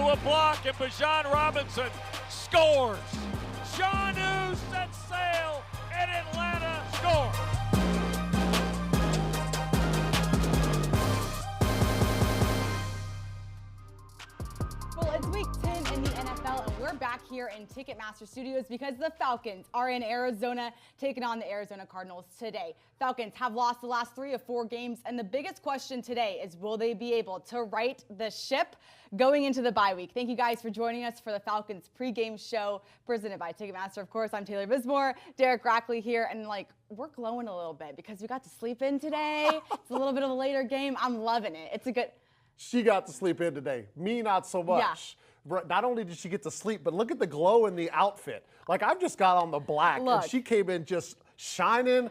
a block, and Bijan Robinson scores. Jonnu sets sail, and Atlanta scores. Well, it's week 10 in the NFL, and we're back here in Ticketmaster Studios because the Falcons are in Arizona taking on the Arizona Cardinals today. Falcons have lost the last 3 of 4 games, and the biggest question today is, will they be able to right the ship going into the bye week? Thank you guys for joining us for the Falcons pregame show presented by Ticketmaster. Of course, I'm Taylor Vismor, Derek Rackley here, and we're glowing a little bit because we got to sleep in today. It's a little bit of a later game. I'm loving it. It's a good... She got to sleep in today. Me, not so much. Yeah. Not only did she get to sleep, but look at the glow in the outfit. I've just got on the black, Look. and she came in just shining,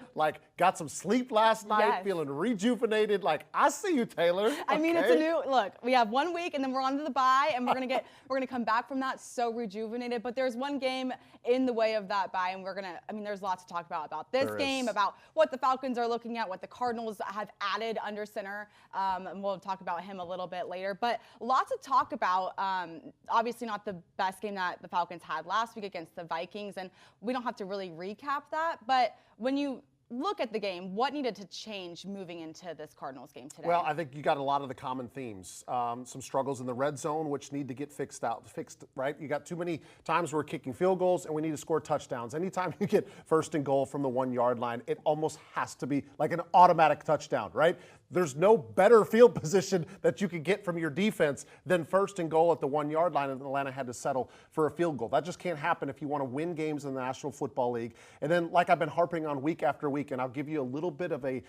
got some sleep last night, Yes. feeling rejuvenated. I see you, Taylor. I mean, it's a new look. We have 1 week, and then we're on to the bye, and we're gonna come back from that so rejuvenated. But there's one game in the way of that bye, and there's lots to talk about this game, about what the Falcons are looking at, what the Cardinals have added under center, and we'll talk about him a little bit later. But lots to talk about. Obviously, not the best game that the Falcons had last week against the Vikings, and we don't have to really recap that. But when you look at the game, what needed to change moving into this Cardinals game today? Well, I think you got a lot of the common themes. Some struggles in the red zone, which need to get fixed, right? You got too many times we're kicking field goals, and we need to score touchdowns. Anytime you get first and goal from the 1-yard line, it almost has to be like an automatic touchdown, right? There's no better field position that you could get from your defense than first and goal at the 1-yard line, and Atlanta had to settle for a field goal. That just can't happen if you want to win games in the National Football League. And then, like I've been harping on week after week, and I'll give you a little bit of a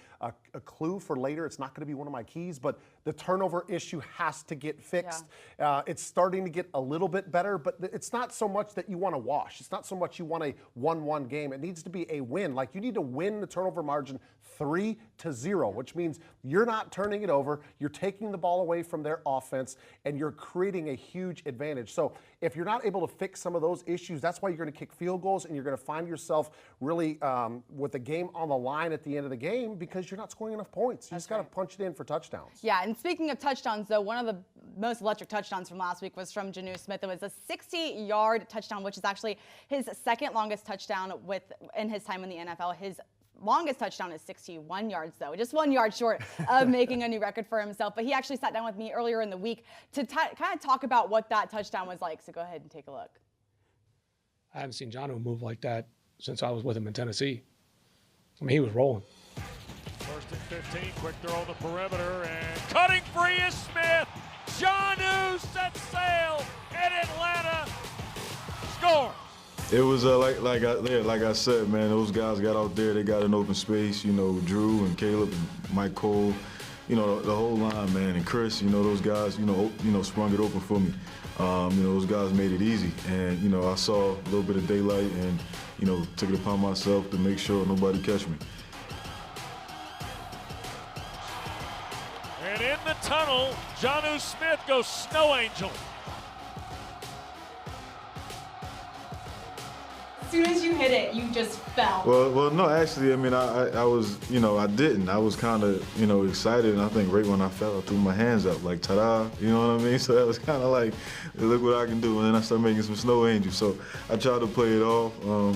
clue for later. It's not going to be one of my keys, but the turnover issue has to get fixed. Yeah. It's starting to get a little bit better, but it's not so much that you want to wash. It's not so much you want a 1-1 game. It needs to be a win. You need to win the turnover margin 3-0, which means you're not turning it over, you're taking the ball away from their offense, and you're creating a huge advantage. So if you're not able to fix some of those issues, that's why you're going to kick field goals, and you're going to find yourself really with the game on the line at the end of the game because you're not scoring enough points. You just got to punch it in for touchdowns. Yeah, and speaking of touchdowns, though, one of the most electric touchdowns from last week was from Jonnu Smith. It was a 60-yard touchdown, which is actually his second longest touchdown in his time in the NFL. His longest touchdown is 61 yards, though, just 1 yard short of making a new record for himself. But he actually sat down with me earlier in the week to kind of talk about what that touchdown was like. So go ahead and take a look. I haven't seen Jonnu move like that since I was with him in Tennessee. I mean, he was rolling. First and 15, quick throw on the perimeter, and cutting free is Smith. Jonnu sets sail, and Atlanta scores. It was like I said, man. Those guys got out there. They got an open space. Drew and Caleb and Mike Cole. The whole line, man, and Chris. Those guys. Sprung it open for me. Those guys made it easy, and I saw a little bit of daylight, and took it upon myself to make sure nobody catch me. And in the tunnel, Jonnu Smith goes snow angel. As soon as you hit it, you just fell. Well, no, actually, I was, I didn't. I was kind of, excited, and I think right when I fell, I threw my hands up, like, ta-da, you know what I mean? So that was kind of like, look what I can do, and then I started making some snow angels. So I tried to play it off.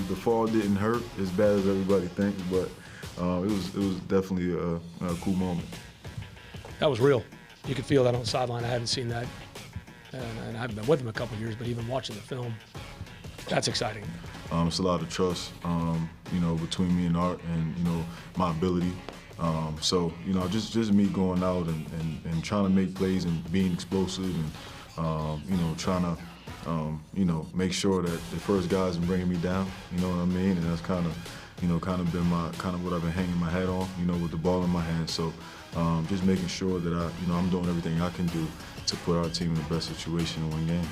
The fall didn't hurt as bad as everybody thinks, but it was definitely a cool moment. That was real. You could feel that on the sideline. I haven't seen that, and I haven't been with him a couple of years, but even watching the film, that's exciting. It's a lot of trust, between me and Art and, my ability. So, just me going out and trying to make plays and being explosive and, trying to, make sure that the first guys are bringing me down, you know what I mean? And that's kind of been what I've been hanging my hat on, with the ball in my hand. So just making sure that I'm doing everything I can do to put our team in the best situation to win games.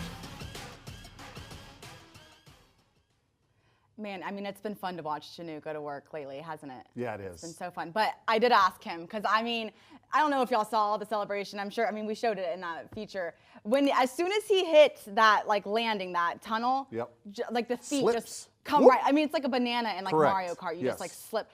Man, it's been fun to watch Jonnu go to work lately, hasn't it? Yeah, it is. It's been so fun. But I did ask him, because, I don't know if y'all saw the celebration. I'm sure, we showed it in that feature. As soon as he hit that, landing, that tunnel, yep. The feet Slips. just come Whoop. right. It's like a banana in, Correct. Mario Kart. You Yes. just, slip.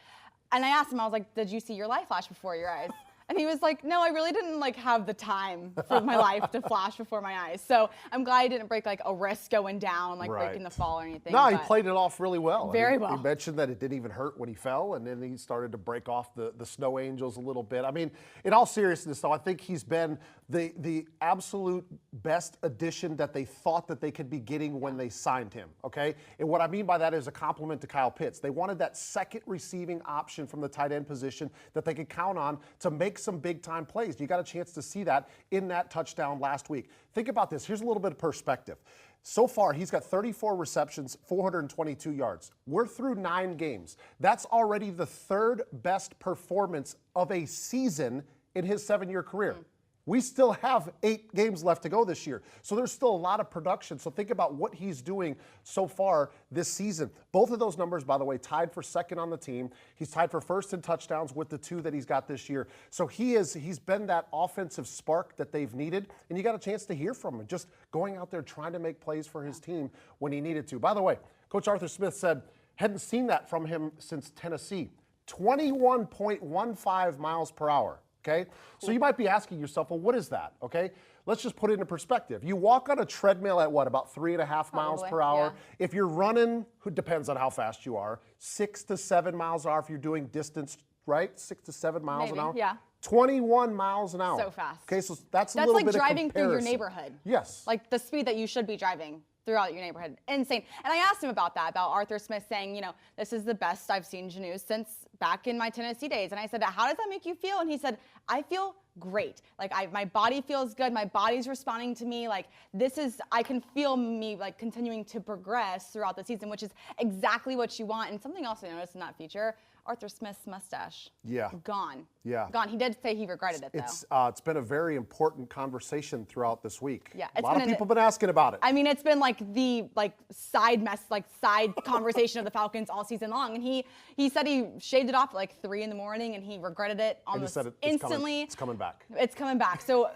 And I asked him, I was like, did you see your light flash before your eyes? And he was like, no, I really didn't like have the time for my life to flash before my eyes. So I'm glad he didn't break like a wrist going down, like breaking the fall or anything. No, he played it off really well. Very well. He mentioned that it didn't even hurt when he fell, and then he started to break off the snow angels a little bit. I mean, in all seriousness, though, I think he's been the absolute best addition that they thought that they could be getting when they signed him, okay? And what I mean by that is a compliment to Kyle Pitts. They wanted that second receiving option from the tight end position that they could count on to make some big-time plays. You got a chance to see that in that touchdown last week. Think about this. Here's a little bit of perspective. So far, he's got 34 receptions, 422 yards. We're through 9 games. That's already the 3rd best performance of a season in his 7-year career. We still have 8 games left to go this year. So there's still a lot of production. So think about what he's doing so far this season. Both of those numbers, by the way, tied for 2nd on the team. He's tied for 1st in touchdowns with the 2 that he's got this year. So he's been that offensive spark that they've needed. And you got a chance to hear from him, just going out there trying to make plays for his team when he needed to. By the way, Coach Arthur Smith said, hadn't seen that from him since Tennessee. 21.15 miles per hour. Okay, so you might be asking yourself, well, what is that? Okay, let's just put it into perspective. You walk on a treadmill at what, about 3.5 miles per hour? Yeah. If you're running, it depends on how fast you are, 6 to 7 miles an hour if you're doing distance, right? 6 to 7 miles an hour? Yeah. 21 miles an hour. So fast. Okay, so that's a little like bit of driving through your comparison. neighborhood. Yes. Like the speed that you should be driving throughout your neighborhood. Insane. And I asked him about that, about Arthur Smith saying, you know, this is the best I've seen Janu since back in my Tennessee days. And I said, how does that make you feel? And he said, I feel great. Like my body feels good. My body's responding to me. Like I can feel me like continuing to progress throughout the season, which is exactly what you want. And something else I noticed in that feature, Arthur Smith's mustache. Yeah. Gone. Yeah. Gone. He did say he regretted it, though. It's been a very important conversation throughout this week. Yeah. A lot of people have been asking about it. I mean, it's been like the side conversation of the Falcons all season long. And he said he shaved it off at like 3 a.m. and he regretted it almost instantly. It's coming back. It's coming back. So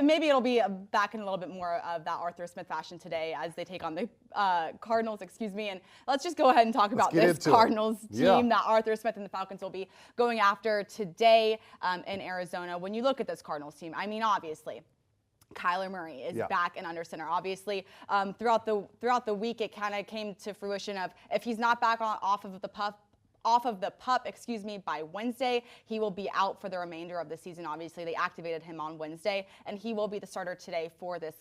maybe it'll be back in a little bit more of that Arthur Smith fashion today as they take on the Cardinals, And let's just go ahead and talk about this Cardinals team that Arthur Smith and the Falcons will be going after today in Arizona. When you look at this Cardinals team, I mean, obviously, Kyler Murray is back and under center. Obviously, throughout the week, it kind of came to fruition of if he's not back off of the pup, by Wednesday, he will be out for the remainder of the season. Obviously, they activated him on Wednesday, and he will be the starter today for this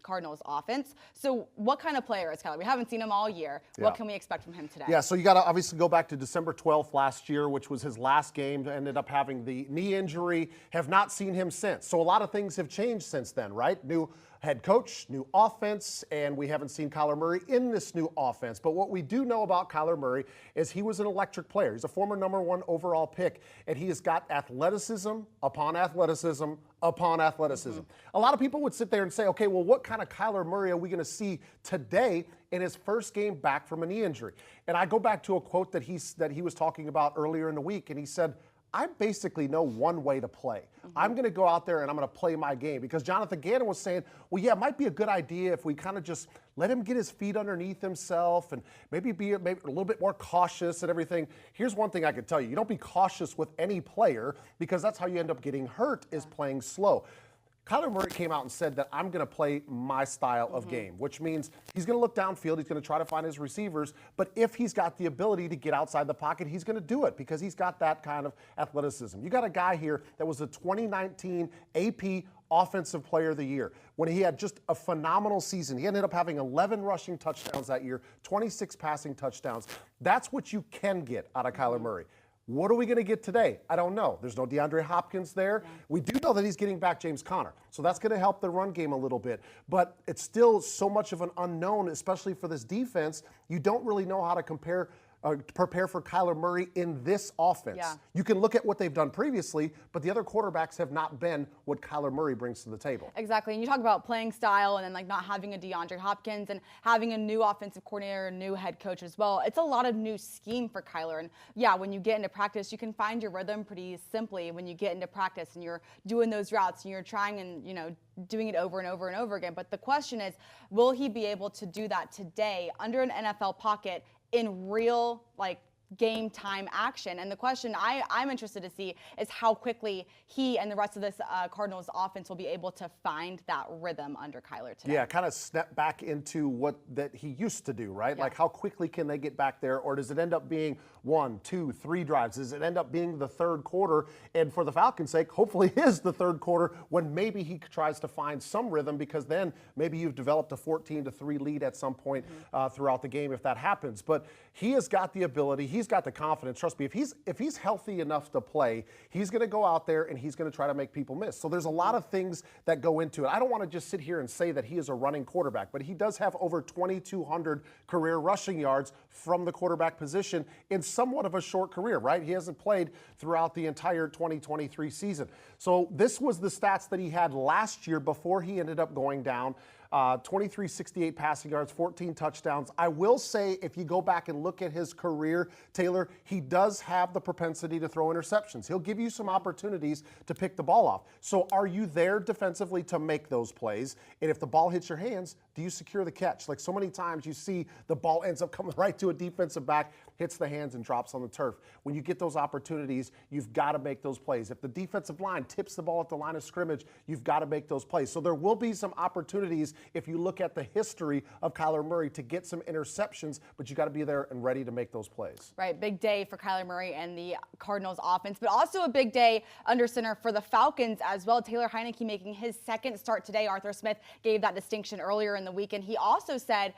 Cardinals offense. So what kind of player is Kyler? We haven't seen him all year. Yeah. What can we expect from him today? Yeah, so you got to obviously go back to December 12th last year, which was his last game. Ended up having the knee injury. Have not seen him since. So a lot of things have changed since then, right? New head coach, new offense, and we haven't seen Kyler Murray in this new offense. But what we do know about Kyler Murray is he was an electric player. He's a former #1 overall pick, and he has got athleticism upon athleticism upon athleticism. A lot of people would sit there and say, okay, well, what kind of Kyler Murray are we going to see today in his first game back from a knee injury? And I go back to a quote that he was talking about earlier in the week, and he said, I basically know one way to play. I'm going to go out there and I'm going to play my game. Because Jonathan Gannon was saying, well, yeah, it might be a good idea if we kind of just let him get his feet underneath himself and maybe be a little bit more cautious and everything. Here's one thing I can tell you. You don't be cautious with any player because that's how you end up getting hurt is playing slow. Kyler Murray came out and said that I'm going to play my style of game, which means he's going to look downfield. He's going to try to find his receivers. But if he's got the ability to get outside the pocket, he's going to do it because he's got that kind of athleticism. You got a guy here that was a 2019 AP Offensive Player of the Year when he had just a phenomenal season. He ended up having 11 rushing touchdowns that year, 26 passing touchdowns. That's what you can get out of Kyler Murray. What are we going to get today? I don't know. There's no DeAndre Hopkins there. Yeah. We do know that he's getting back James Conner, so that's going to help the run game a little bit. But it's still so much of an unknown, especially for this defense. You don't really know how to prepare for Kyler Murray in this offense. Yeah. You can look at what they've done previously, but the other quarterbacks have not been what Kyler Murray brings to the table. Exactly. And you talk about playing style and then like not having a DeAndre Hopkins and having a new offensive coordinator, a new head coach as well. It's a lot of new scheme for Kyler. And yeah, when you get into practice, you can find your rhythm pretty simply when you get into practice and you're doing those routes and you're trying and, doing it over and over and over again. But the question is, will he be able to do that today under an NFL pocket in real, game time action. And the question I'm interested to see is how quickly he and the rest of this Cardinals offense will be able to find that rhythm under Kyler today. Yeah, kind of step back into what that he used to do, right? Like how quickly can they get back there, or does it end up being 1, 2, 3 drives? Does it end up being the third quarter? And for the Falcons' sake, hopefully it is the third quarter when maybe he tries to find some rhythm, because then maybe you've developed a 14-3 lead at some point throughout the game if that happens. But he has got the ability, he's got the confidence. Trust me, if he's healthy enough to play, he's going to go out there and he's going to try to make people miss. So there's a lot of things that go into it. I don't want to just sit here and say that he is a running quarterback, but he does have over 2,200 career rushing yards from the quarterback position in somewhat of a short career, right? He hasn't played throughout the entire 2023 season. So this was the stats that he had last year before he ended up going down. 2368 passing yards, 14 touchdowns. I will say, if you go back and look at his career, Taylor, he does have the propensity to throw interceptions. He'll give you some opportunities to pick the ball off. So are you there defensively to make those plays? And if the ball hits your hands, do you secure the catch? Like so many times you see the ball ends up coming right to a defensive back, hits the hands and drops on the turf. When you get those opportunities, you've got to make those plays. If the defensive line tips the ball at the line of scrimmage, you've got to make those plays. So there will be some opportunities if you look at the history of Kyler Murray to get some interceptions, but you got to be there and ready to make those plays. Right, big day for Kyler Murray and the Cardinals offense, but also a big day under center for the Falcons as well. Taylor Heinicke making his second start today. Arthur Smith gave that distinction earlier in the week, and he also said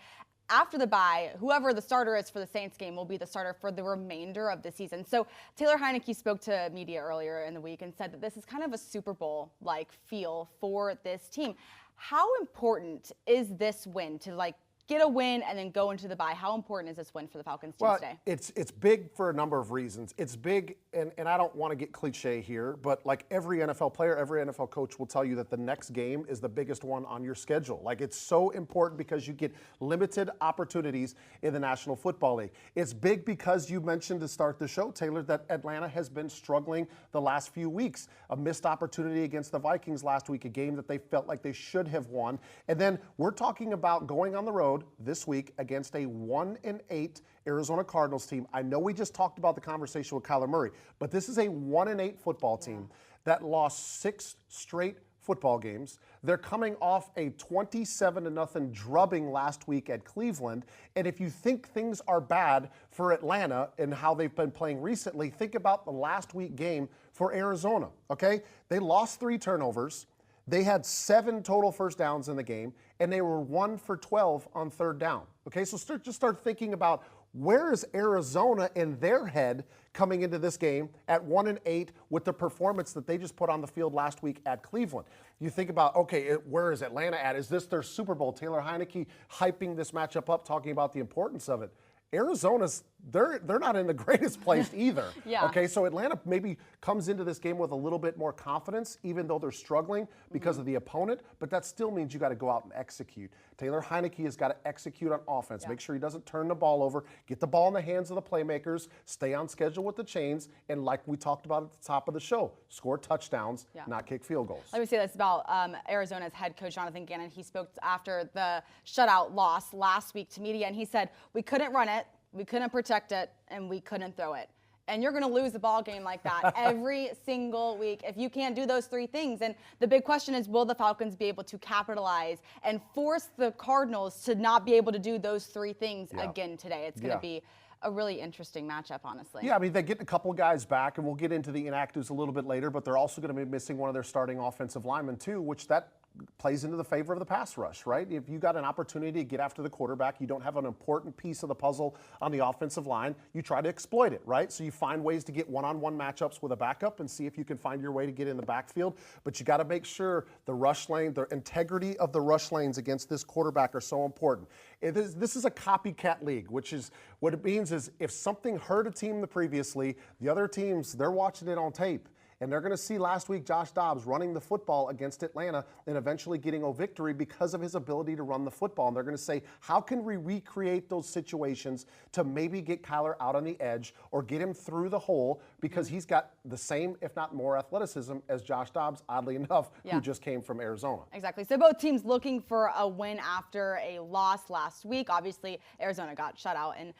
after the bye, whoever the starter is for the Saints game will be the starter for the remainder of the season. So Taylor Heinicke spoke to media earlier in the week and said that this is kind of a Super Bowl-like feel for this team. How important is this win to get a win and then go into the bye? How important is this win for the Falcons team today? It's big for a number of reasons. It's big, and I don't want to get cliche here, but like every NFL player, every NFL coach will tell you that the next game is the biggest one on your schedule. Like it's so important because you get limited opportunities in the National Football League. It's big because you mentioned to start the show, Taylor, that Atlanta has been struggling the last few weeks. A missed opportunity against the Vikings last week, a game that they felt like they should have won. And then we're talking about going on the road this week against a 1-8 Arizona Cardinals team. I know we just talked about the conversation with Kyler Murray, but this is a 1-8 football team that lost 6 straight football games. They're coming off a 27-0 drubbing last week at Cleveland. And if you think things are bad for Atlanta and how they've been playing recently, think about the last week game for Arizona, okay? They lost 3 turnovers. They had 7 total first downs in the game, and they were 1 for 12 on third down. Okay, so start thinking about where is Arizona in their head coming into this game at 1-8 with the performance that they just put on the field last week at Cleveland. You think about, okay, where is Atlanta at? Is this their Super Bowl? Taylor Heinicke hyping this matchup up, talking about the importance of it. Arizona's, they're not in the greatest place either. Okay, so Atlanta maybe comes into this game with a little bit more confidence, even though they're struggling because of the opponent, but that still means you got to go out and execute. Taylor Heinicke has got to execute on offense. Make sure he doesn't turn the ball over, get the ball in the hands of the playmakers, stay on schedule with the chains, and like we talked about at the top of the show, score touchdowns, not kick field goals. Let me say this about Arizona's head coach, Jonathan Gannon. He spoke after the shutout loss last week to media, and he said, we couldn't run it, we couldn't protect it, and we couldn't throw it. And you're going to lose a ball game like that every single week if you can't do those 3 things. And the big question is, will the Falcons be able to capitalize and force the Cardinals to not be able to do those 3 things again today? It's going to be a really interesting matchup, honestly. Yeah, I mean, they get a couple guys back, and we'll get into the inactives a little bit later, but they're also going to be missing one of their starting offensive linemen too, which that plays into the favor of the pass rush, right? If you got an opportunity to get after the quarterback, you don't have an important piece of the puzzle on the offensive line, you try to exploit it, right? So you find ways to get one-on-one matchups with a backup and see if you can find your way to get in the backfield. But you got to make sure the rush lane, the integrity of the rush lanes against this quarterback are so important. This is a copycat league, which is what it means is if something hurt a team previously, the other teams, they're watching it on tape. And they're going to see last week Josh Dobbs running the football against Atlanta and eventually getting a victory because of his ability to run the football. And they're going to say, how can we recreate those situations to maybe get Kyler out on the edge or get him through the hole, because he's got the same, if not more, athleticism as Josh Dobbs, oddly enough, who just came from Arizona. Exactly. So both teams looking for a win after a loss last week. Obviously, Arizona got shut out. And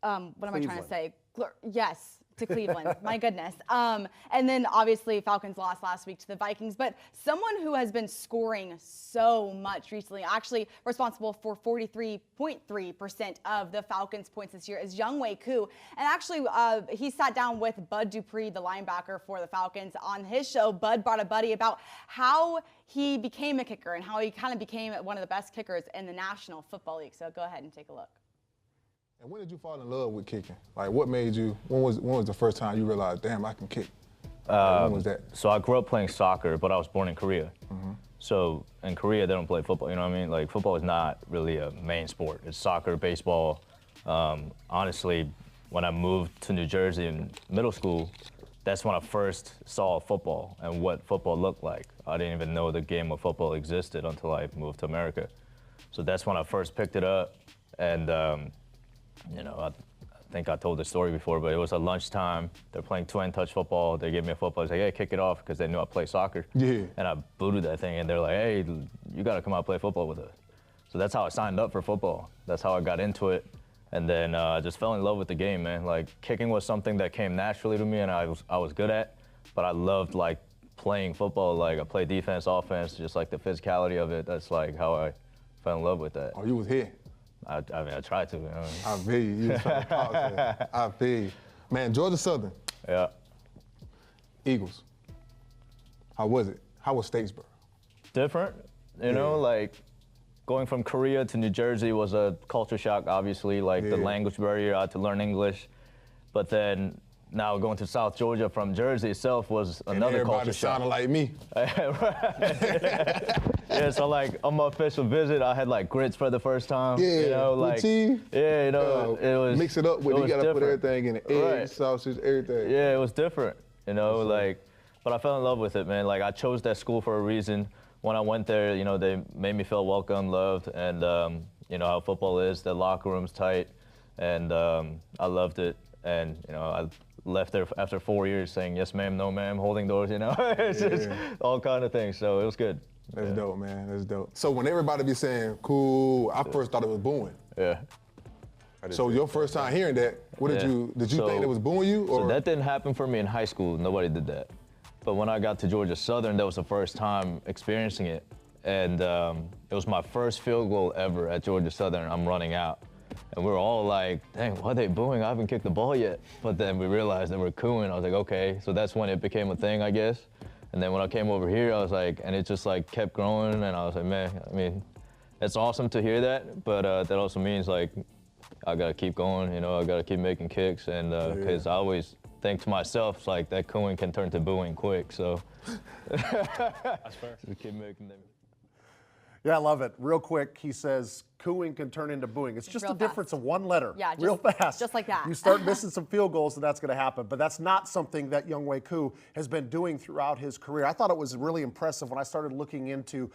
what am I trying to Cleveland. say? Yes, to Cleveland. My goodness. And then obviously Falcons lost last week to the Vikings. But someone who has been scoring so much recently, actually responsible for 43.3% of the Falcons' points this year, is Younghoe Koo. And actually, he sat down with Bud Dupree, the linebacker for the Falcons, on his show. Bud brought a buddy about how he became a kicker and how he kind of became one of the best kickers in the National Football League. So go ahead and take a look. And when did you fall in love with kicking? Like, what made you? When was the first time you realized, damn, I can kick? When was that? So I grew up playing soccer, but I was born in Korea. So in Korea, they don't play football. You know what I mean? Like, football is not really a main sport. It's soccer, baseball. Honestly, when I moved to New Jersey in middle school, that's when I first saw football and what football looked like. I didn't even know the game of football existed until I moved to America. So that's when I first picked it up, and you know, I think I told the story before, but it was at lunchtime. They're playing twin touch football. They gave me a football. I was like, hey, kick it off, because they knew I play soccer. Yeah. And I booted that thing, and they're like, hey, you got to come out and play football with us. So that's how I signed up for football. That's how I got into it. And then I just fell in love with the game, man. Like, kicking was something that came naturally to me and I was good at, but I loved, like, playing football. Like, I played defense, offense, just like the physicality of it. That's, like, how I fell in love with that. Oh, you was here. I mean, I tried to. You know? I feel you. You was trying to talk to I feel you. Man, Georgia Southern. Yeah. Eagles. How was it? How was Statesboro? Different, you know, like going from Korea to New Jersey was a culture shock, obviously, like the language barrier, I had to learn English. But then now going to South Georgia from Jersey itself was another culture shock. Everybody sounded like me. Yeah, so like on my official visit, I had like grits for the first time. Yeah, you know, like cheese. Yeah, you know, it was. Mix it up with, you gotta put everything in the egg, sausage, everything. Yeah, it was different, you know, like, but I fell in love with it, man. Like, I chose that school for a reason. When I went there, you know, they made me feel welcome, loved, and you know how football is. The locker room's tight, and I loved it. And you know, I left there after 4 years saying yes ma'am, no ma'am, holding doors, you know. It's just all kind of things, so it was good. That's dope, man. That's dope. So when everybody be saying cool, I first thought it was booing. Yeah. So your first time hearing that, what did you think it was booing you? Or? So that didn't happen for me in high school. Nobody did that. But when I got to Georgia Southern, that was the first time experiencing it. And it was my first field goal ever at Georgia Southern. I'm running out. And we were all like, dang, why are they booing? I haven't kicked the ball yet. But then we realized they were cooing. I was like, okay. So that's when it became a thing, I guess. And then when I came over here, I was like, and it just like kept growing. And I was like, man, I mean, it's awesome to hear that. But that also means like, I got to keep going. You know, I got to keep making kicks. And because I always think to myself, like that cooing can turn to booing quick. So That's fair. we keep making them. Yeah, I love it. Real quick, he says cooing can turn into booing. It's just Real a difference of one letter. Yeah, real fast. just like that. You start missing some field goals, and that's going to happen. But that's not something that Younghoe Koo has been doing throughout his career. I thought it was really impressive when I started looking into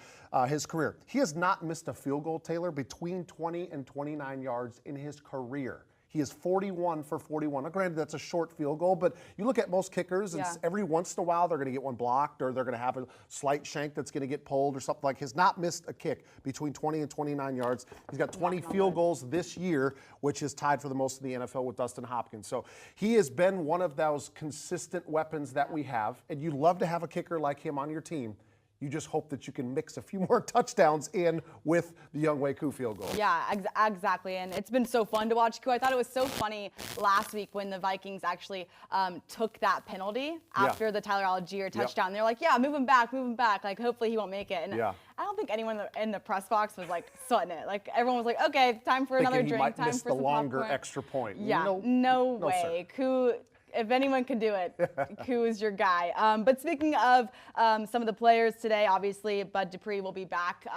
his career. He has not missed a field goal, Taylor, between 20 and 29 yards in his career. He is 41 for 41. Now, granted, that's a short field goal, but you look at most kickers, and every once in a while they're going to get one blocked, or they're going to have a slight shank that's going to get pulled or something like. He's not missed a kick between 20 and 29 yards. He's got 20 field goals this year, which is tied for the most in the NFL with Dustin Hopkins. So he has been one of those consistent weapons that we have, and you'd love to have a kicker like him on your team. You just hope that you can mix a few more touchdowns in with the Younghoe Koo field goal. Yeah, exactly. And it's been so fun to watch Koo. I thought it was so funny last week when the Vikings actually took that penalty after the Tyler Algier touchdown. They're like, yeah, move him back. Like, hopefully he won't make it. And I don't think anyone in the press box was like sweating it. Like, everyone was like, okay, time for another drink, might time miss for the some longer popcorn. extra point. Yeah, no way. Koo. If anyone can do it, Koo is your guy. But speaking of some of the players today, obviously Bud Dupree will be back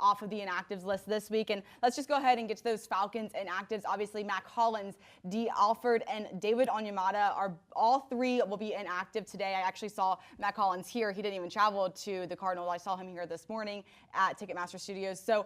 off of the inactives list this week. And let's just go ahead and get to those Falcons inactives. Obviously, Mac Hollins, D. Alford, and David Onyemata are all three will be inactive today. I actually saw Mac Hollins here. He didn't even travel to the Cardinals. I saw him here this morning at Ticketmaster Studios. So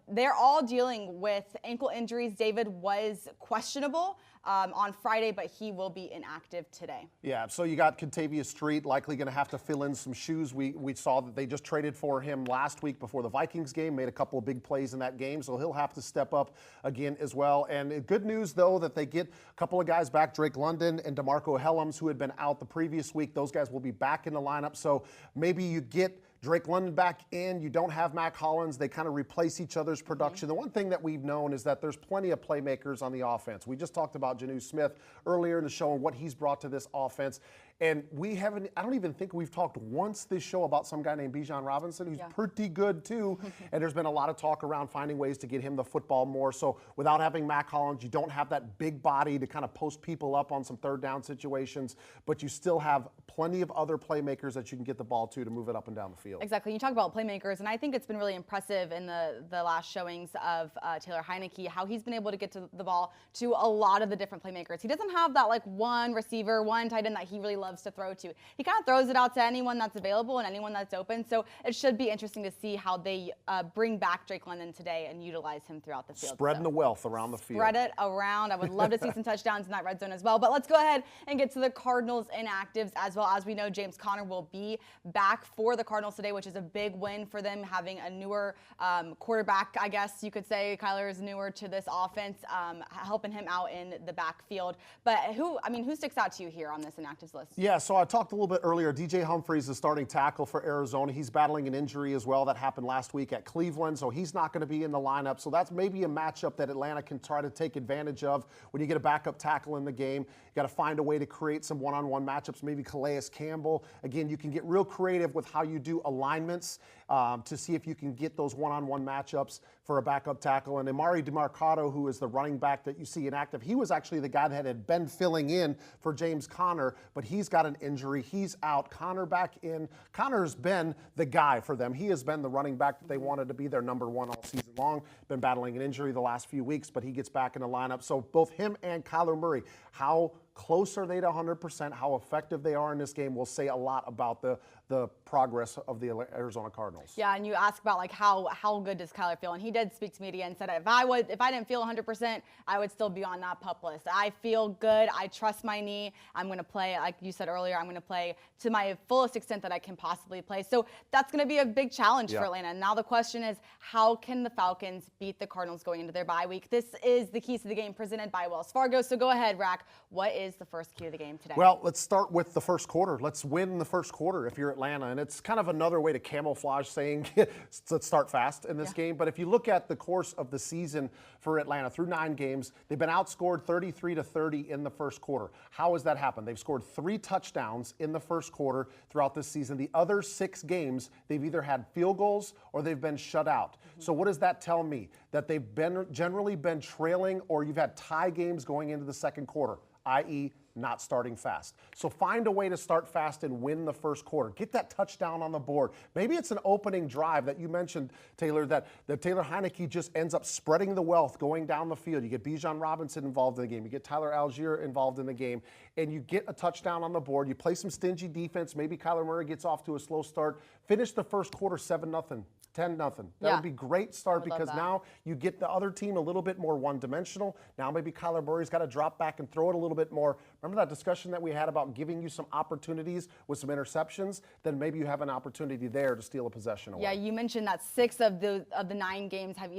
they're all dealing with ankle injuries. David was questionable on Friday, but he will be inactive today. Yeah, so you got Contavious Street likely going to have to fill in some shoes. We saw that they just traded for him last week before the Vikings game, made a couple of big plays in that game, so he'll have to step up again as well. And good news, though, that they get a couple of guys back, Drake London and DeMarco Helms, who had been out the previous week. Those guys will be back in the lineup, so maybe you get Drake London back in. You don't have Mac Hollins. They kind of replace each other's production. The one thing that we've known is that there's plenty of playmakers on the offense. We just talked about Jonnu Smith earlier in the show and what he's brought to this offense. And I don't even think we've talked once this show about some guy named Bijan Robinson, who's pretty good too. And there's been a lot of talk around finding ways to get him the football more. So without having Mac Hollins, you don't have that big body to kind of post people up on some third down situations, but you still have plenty of other playmakers that you can get the ball to move it up and down the field. Exactly. You talk about playmakers, and I think it's been really impressive in the last showings of Taylor Heineke, how he's been able to get to the ball to a lot of the different playmakers. He doesn't have that like one receiver, one tight end that he really loves to throw to. He kind of throws it out to anyone that's available and anyone that's open. So it should be interesting to see how they bring back Drake London today and utilize him throughout the field. Spreading the wealth around the field. Spread it around. I would love to see some touchdowns in that red zone as well. But let's go ahead and get to the Cardinals inactives as well. As we know, James Conner will be back for the Cardinals today, which is a big win for them, having a newer quarterback, I guess you could say. Kyler is newer to this offense, helping him out in the backfield. But who sticks out to you here on this inactives list? Yeah, so I talked a little bit earlier. DJ Humphries is starting tackle for Arizona. He's battling an injury as well that happened last week at Cleveland, so he's not going to be in the lineup. So that's maybe a matchup that Atlanta can try to take advantage of when you get a backup tackle in the game. You got to find a way to create some one-on-one matchups, maybe Calais Campbell. Again, you can get real creative with how you do alignments to see if you can get those one-on-one matchups for a backup tackle. And Amari DeMarcado, who is the running back that you see inactive, he was actually the guy that had been filling in for James Conner, but he's got an injury. He's out. Conner back in. Conner's been the guy for them. He has been the running back that they wanted to be their number one all season long. Been battling an injury the last few weeks, but he gets back in the lineup. So both him and Kyler Murray, how close are they to 100%? How effective they are in this game will say a lot about the progress of the Arizona Cardinals. Yeah, and you ask about like how good does Kyler feel, and he did speak to media and said if I didn't feel 100%, I would still be on that PUP list. I feel good. I trust my knee. I'm going to play, like you said earlier, I'm going to play to my fullest extent that I can possibly play. So that's going to be a big challenge for Atlanta. Now the question is, how can the Falcons beat the Cardinals going into their bye week? This is the Keys to the Game presented by Wells Fargo. So go ahead, Rack. What is the first key of the game today? Well, let's start with the first quarter. Let's win the first quarter if you're Atlanta. And it's kind of another way to camouflage saying let's start fast in this game. But if you look at the course of the season for Atlanta through 9 games, they've been outscored 33-30 in the first quarter. How has that happened? They've scored 3 touchdowns in the first quarter throughout this season. The other 6 games, they've either had field goals or they've been shut out. So what does that tell me? That they've generally been trailing, or you've had tie games going into the second quarter, i.e., not starting fast. So find a way to start fast and win the first quarter. Get that touchdown on the board. Maybe it's an opening drive that you mentioned, Taylor, that Taylor Heineke just ends up spreading the wealth going down the field. You get Bijan Robinson involved in the game. You get Tyler Algier involved in the game, and you get a touchdown on the board. You play some stingy defense. Maybe Kyler Murray gets off to a slow start. Finish the first quarter 7-0. 10-0. That would be a great start because now you get the other team a little bit more one-dimensional. Now maybe Kyler Murray's got to drop back and throw it a little bit more. Remember that discussion that we had about giving you some opportunities with some interceptions? Then maybe you have an opportunity there to steal a possession away. Yeah, you mentioned that 6 of the 9 games have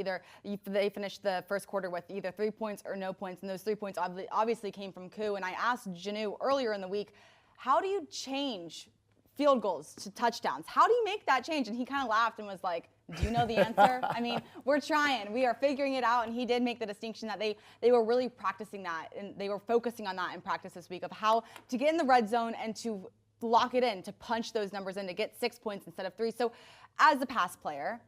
they finished the first quarter with either 3 points or no points, and those 3 points obviously came from Koo. And I asked Jonnu earlier in the week, how do you change field goals to touchdowns? How do you make that change? And he kind of laughed and was like, do you know the answer? I mean, we're trying. We are figuring it out. And he did make the distinction that they were really practicing that, and they were focusing on that in practice this week of how to get in the red zone and to lock it in, to punch those numbers in, to get 6 points instead of 3. So as a pass player,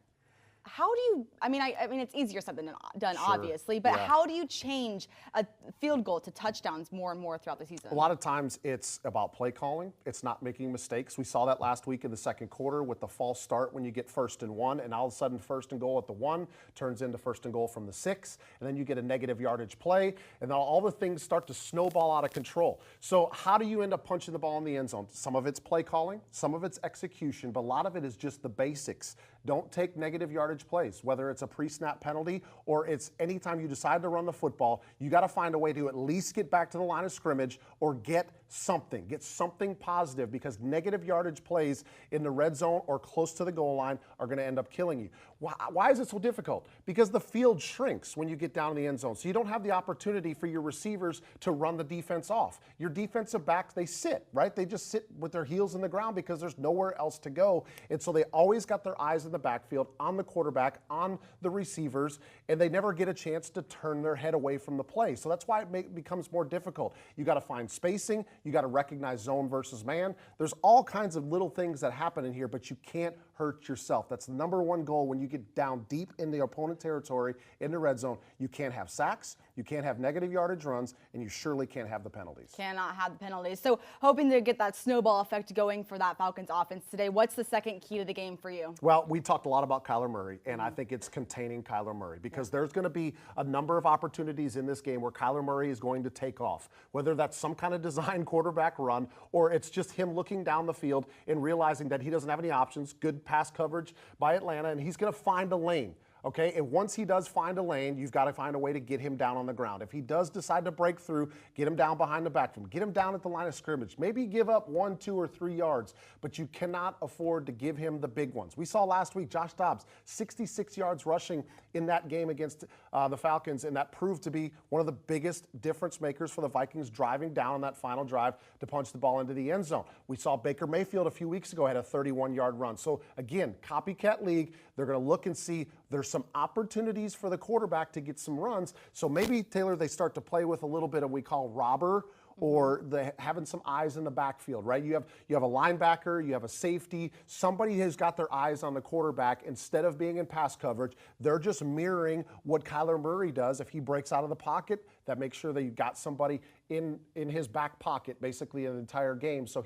how do you, I mean, it's easier said than done, obviously, but how do you change a field goal to touchdowns more and more throughout the season? A lot of times it's about play calling. It's not making mistakes. We saw that last week in the second quarter with the false start when you get 1st and 1, and all of a sudden 1st and goal at the 1 turns into 1st and goal from the 6, and then you get a negative yardage play, and then all the things start to snowball out of control. So how do you end up punching the ball in the end zone? Some of it's play calling, some of it's execution, but a lot of it is just the basics. Don't take negative yardage plays, whether it's a pre-snap penalty or it's anytime you decide to run the football, you got to find a way to at least get back to the line of scrimmage or get something. Get something positive, because negative yardage plays in the red zone or close to the goal line are going to end up killing you. Why is it so difficult? Because the field shrinks when you get down in the end zone. So you don't have the opportunity for your receivers to run the defense off. Your defensive backs, they sit, right? They just sit with their heels in the ground because there's nowhere else to go. And so they always got their eyes in the backfield, on the quarterback, on the receivers, and they never get a chance to turn their head away from the play. So that's why it becomes more difficult. You got to find spacing. You got to recognize zone versus man. There's all kinds of little things that happen in here, but you can't hurt yourself. That's the number one goal when you get down deep in the opponent territory in the red zone. You can't have sacks, you can't have negative yardage runs, and you surely can't have the penalties. Cannot have the penalties. So hoping to get that snowball effect going for that Falcons offense today. What's the second key to the game for you? Well, we talked a lot about Kyler Murray, and I think it's containing Kyler Murray, because there's going to be a number of opportunities in this game where Kyler Murray is going to take off, whether that's some kind of design quarterback run or it's just him looking down the field and realizing that he doesn't have any options. Good pass coverage by Atlanta, and he's going to find a lane. Okay, and once he does find a lane, you've got to find a way to get him down on the ground. If he does decide to break through, get him down behind the backfield, get him down at the line of scrimmage. Maybe give up 1, 2, or 3 yards, but you cannot afford to give him the big ones. We saw last week Josh Dobbs, 66 yards rushing in that game against the Falcons, and that proved to be one of the biggest difference makers for the Vikings, driving down on that final drive to punch the ball into the end zone. We saw Baker Mayfield a few weeks ago had a 31-yard run. So again, copycat league. They're going to look and see there's some opportunities for the quarterback to get some runs. So maybe, Taylor, they start to play with a little bit of we call robber, or having some eyes in the backfield, right? You have a linebacker, you have a safety, somebody who's got their eyes on the quarterback. Instead of being in pass coverage, they're just mirroring what Kyler Murray does. If he breaks out of the pocket, that makes sure that you've got somebody in his back pocket basically an entire game. So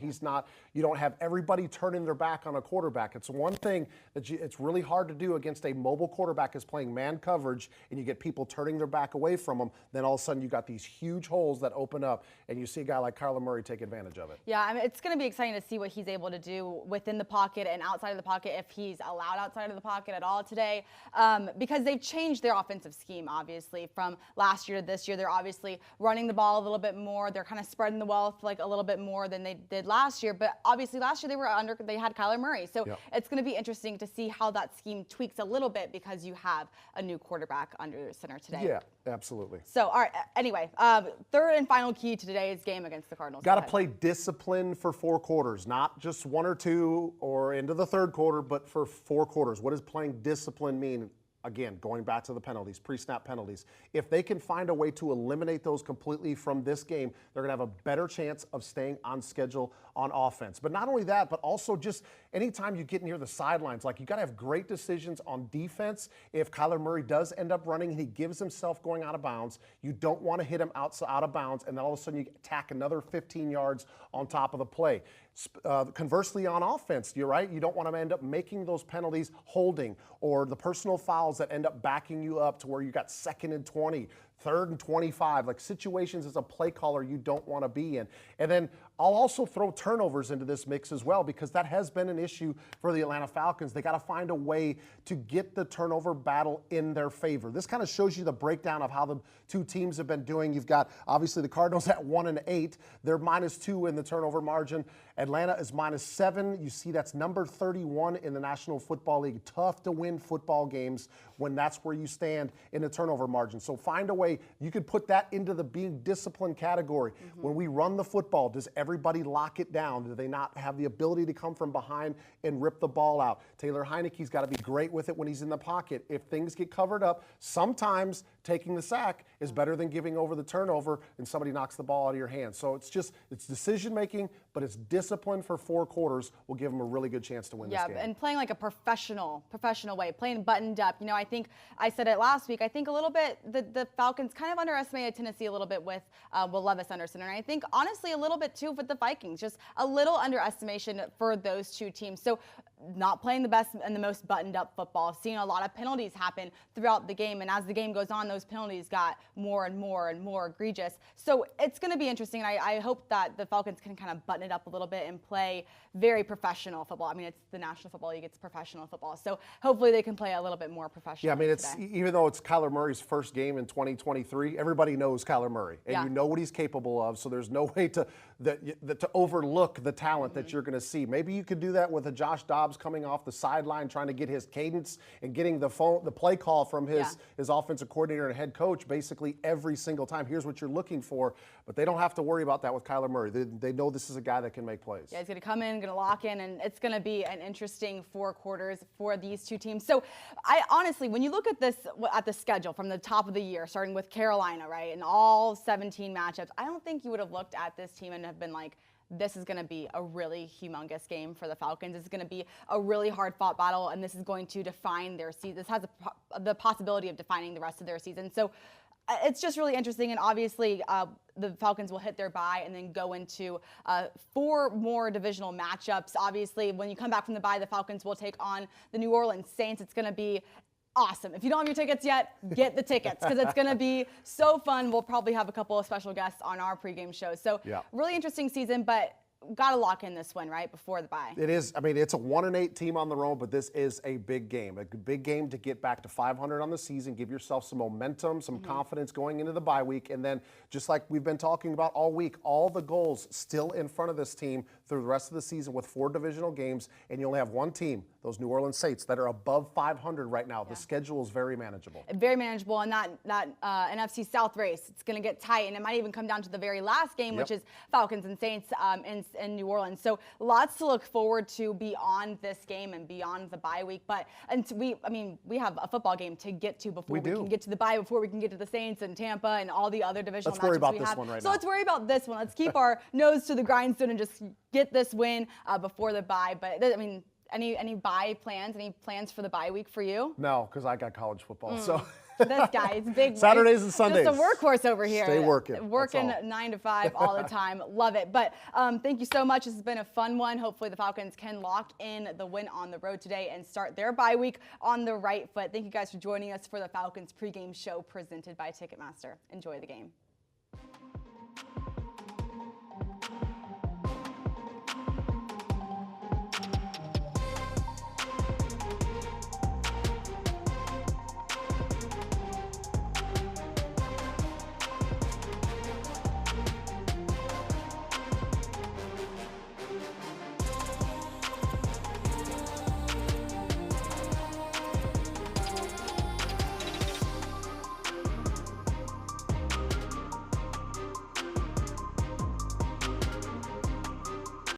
you don't have everybody turning their back on a quarterback. It's one thing that it's really hard to do against a mobile quarterback is playing man coverage, and you get people turning their back away from them. Then all of a sudden you got these huge holes that open up, and you see a guy like Kyler Murray take advantage of it. Yeah, I mean, it's going to be exciting to see what he's able to do within the pocket and outside of the pocket, if he's allowed outside of the pocket at all today, because they've changed their offensive scheme, obviously, from last year to this year. They're obviously running the ball a little bit more. They're kind of spreading the wealth like a little bit more than they did last year. But obviously last year they had Kyler Murray. So It's going to be interesting to see how that scheme tweaks a little bit, because you have a new quarterback under center today. Yeah, absolutely. So, all right, anyway, third and final key to today's game against the Cardinals. Got to play discipline for 4 quarters, not just 1 or 2 or into the third quarter, but for 4 quarters. What does playing discipline mean? Again, going back to the penalties, pre-snap penalties. If they can find a way to eliminate those completely from this game, they're going to have a better chance of staying on schedule on offense. But not only that, but also just anytime you get near the sidelines, like you got to have great decisions on defense. If Kyler Murray does end up running and he gives himself going out of bounds, you don't want to hit him out of bounds, and then all of a sudden you tack another 15 yards on top of the play. Conversely, on offense, you're right. You don't want to end up making those penalties holding, or the personal fouls that end up backing you up to where you got 2nd and 20, 3rd and 25, like situations as a play caller you don't want to be in. And then I'll also throw turnovers into this mix as well, because that has been an issue for the Atlanta Falcons. They got to find a way to get the turnover battle in their favor. This kind of shows you the breakdown of how the 2 teams have been doing. You've got obviously the Cardinals at 1-8. They're -2 in the turnover margin. Atlanta is -7. You see that's number 31 in the National Football League. Tough to win football games when that's where you stand in the turnover margin. So find a way. You could put that into the being disciplined category. When we run the football, does everybody lock it down? Do they not have the ability to come from behind and rip the ball out? Taylor Heineke's got to be great with it when he's in the pocket. If things get covered up, sometimes taking the sack is better than giving over the turnover and somebody knocks the ball out of your hands. So it's decision making, but it's discipline for 4 quarters will give them a really good chance to win this game. Yeah, and playing like a professional way, playing buttoned up. You know, I think I said it last week. I think a little bit the Falcons kind of underestimated Tennessee a little bit with Will Levis under center, and I think honestly a little bit too with the Vikings. Just a little underestimation for those 2 teams. So not playing the best and the most buttoned up football, seeing a lot of penalties happen throughout the game, and as the game goes on, those penalties got more and more and more egregious. So it's going to be interesting, and I hope that the Falcons can kind of button it up a little bit and play very professional football. I mean, it's the National Football League, it's professional football, so hopefully they can play a little bit more professional. Yeah, I mean, it's even though it's Kyler Murray's first game in 2023, everybody knows Kyler Murray, and you know what he's capable of, so there's no way to overlook the talent that you're going to see. Maybe you could do that with a Josh Dobbs coming off the sideline, trying to get his cadence and getting the play call from his offensive coordinator and head coach basically every single time. Here's what you're looking for, but they don't have to worry about that with Kyler Murray. They know this is a guy that can make plays. Yeah, he's going to come in, going to lock in, and it's going to be an interesting 4 quarters for these two teams. So I honestly, when you look at this, at the schedule from the top of the year, starting with Carolina, right, and all 17 matchups, I don't think you would have looked at this team and have been like, this is going to be a really humongous game for the Falcons. It's going to be a really hard-fought battle, and this is going to define their season. This has the possibility of defining the rest of their season. So it's just really interesting, and obviously the Falcons will hit their bye and then go into 4 more divisional matchups. Obviously, when you come back from the bye, the Falcons will take on the New Orleans Saints. It's going to be awesome. If you don't have your tickets yet, get the tickets because it's going to be so fun. We'll probably have a couple of special guests on our pregame show. So really interesting season, but got to lock in this win, right, before the bye. It is. I mean, it's a 1-8 team on the road, but this is a big game to get back to 500 on the season, give yourself some momentum, some confidence going into the bye week, and then just like we've been talking about all week, all the goals still in front of this team through the rest of the season with 4 divisional games, and you only have one team, those New Orleans Saints, that are above 500 right now. The schedule is very manageable. Very manageable, and that NFC South race, it's going to get tight, and it might even come down to the very last game, which is Falcons and Saints in New Orleans. So lots to look forward to beyond this game and beyond the bye week. But we have a football game to get to before we can get to the bye, before we can get to the Saints and Tampa and all the other divisional matchups we have. Let's worry about this one right now. So let's worry about this one. Let's keep our nose to the grindstone and just get this win before the bye. But I mean, any bye plans? Any plans for the bye week for you? No, because I got college football. So this guy, it's big. Saturdays and Sundays. Just a workhorse over here. Stay working. Working 9 to 5 all the time. Love it. But thank you so much. This has been a fun one. Hopefully the Falcons can lock in the win on the road today and start their bye week on the right foot. Thank you guys for joining us for the Falcons pregame show presented by Ticketmaster. Enjoy the game.